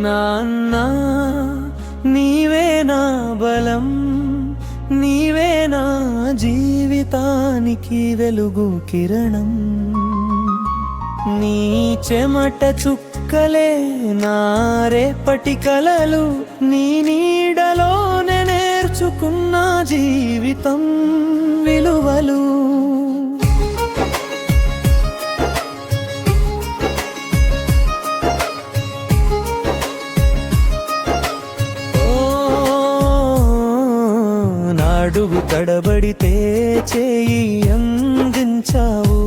నాన్నా నీవే నా బలం, నీవే నా జీవితానికి వెలుగు కిరణం. నీ చెమట చుక్కలే నా రేపటి కలలు, నీ నీడలోనే నేర్చుకున్న జీవితం విలువలు. అడుగు తడబడితే చేయి అందించావు,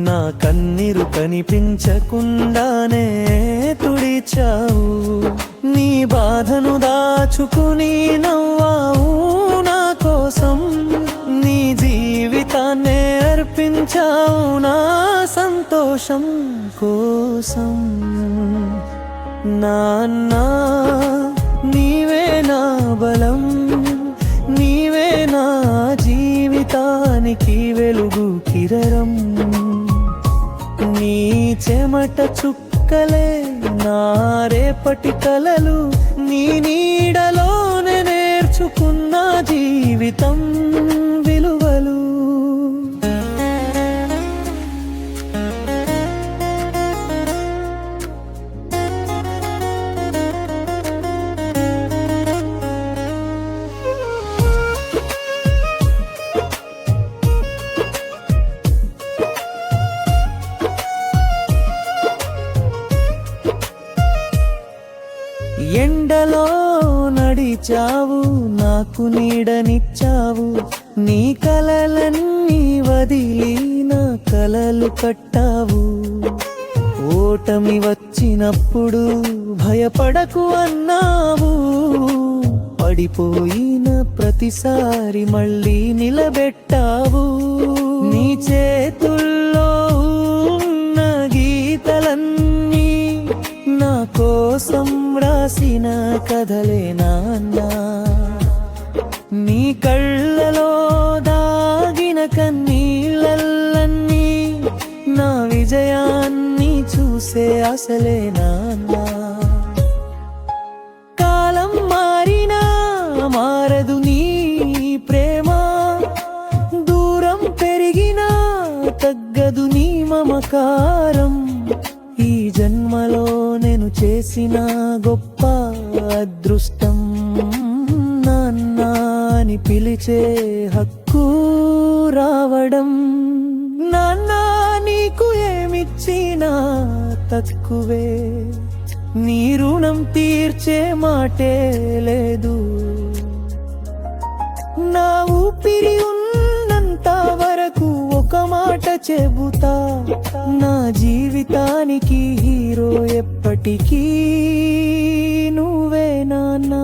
నా కన్నీరు కనిపించకుండానే తుడిచావు. నీ బాధను దాచుకుని నవ్వావు నా కోసం, నీ జీవితాన్నే అర్పించావు నా సంతోషం కోసం. నాన్నా నీవే నా బలం, నీవే నా జీవితానికి వెలుగు కిరణం. నీ చెమట చుక్కలే నా రేపటి కలలు, నీ నీడలోనే నేర్చుకున్న జీవితం విలువలు. ఎండలో నడిచావు, నాకు నీడనిచ్చావు, నీ కలలన్నీ వదిలి నా కలలు కట్టావు. ఓటమి వచ్చినప్పుడు భయపడకు అన్నావు, పడిపోయిన ప్రతిసారి మళ్ళీ నిలబెట్టావు. నీ చేతుల్లో ఉన్న గీతలన్నీ నా కోసం రాసిన కథలే నాన్నా. నీ కళ్ళలో దాగిన కన్నీళ్ళన్నీ నా విజయాన్ని చూసే అసలే నాన్నా. కాలం మారినా మారదు నీ ప్రేమ, దూరం పెరిగినా తగ్గదు నీ మమకారం. ఈ జన్మలో నేను చేసిన గొప్ప అదృష్టం, నాన్నా అని పిలిచే హక్కు రావడం. నాన్నా నీకు ఏమిచ్చినా తక్కువే, నీ రుణం తీర్చే మాటే లేదు. నా ఊపిరి ఉన్నంత వరకు ఒక మాట చెబుతా, నా జీవితానికి హీరో ఎప్పటికీ నువ్వే నాన్నా.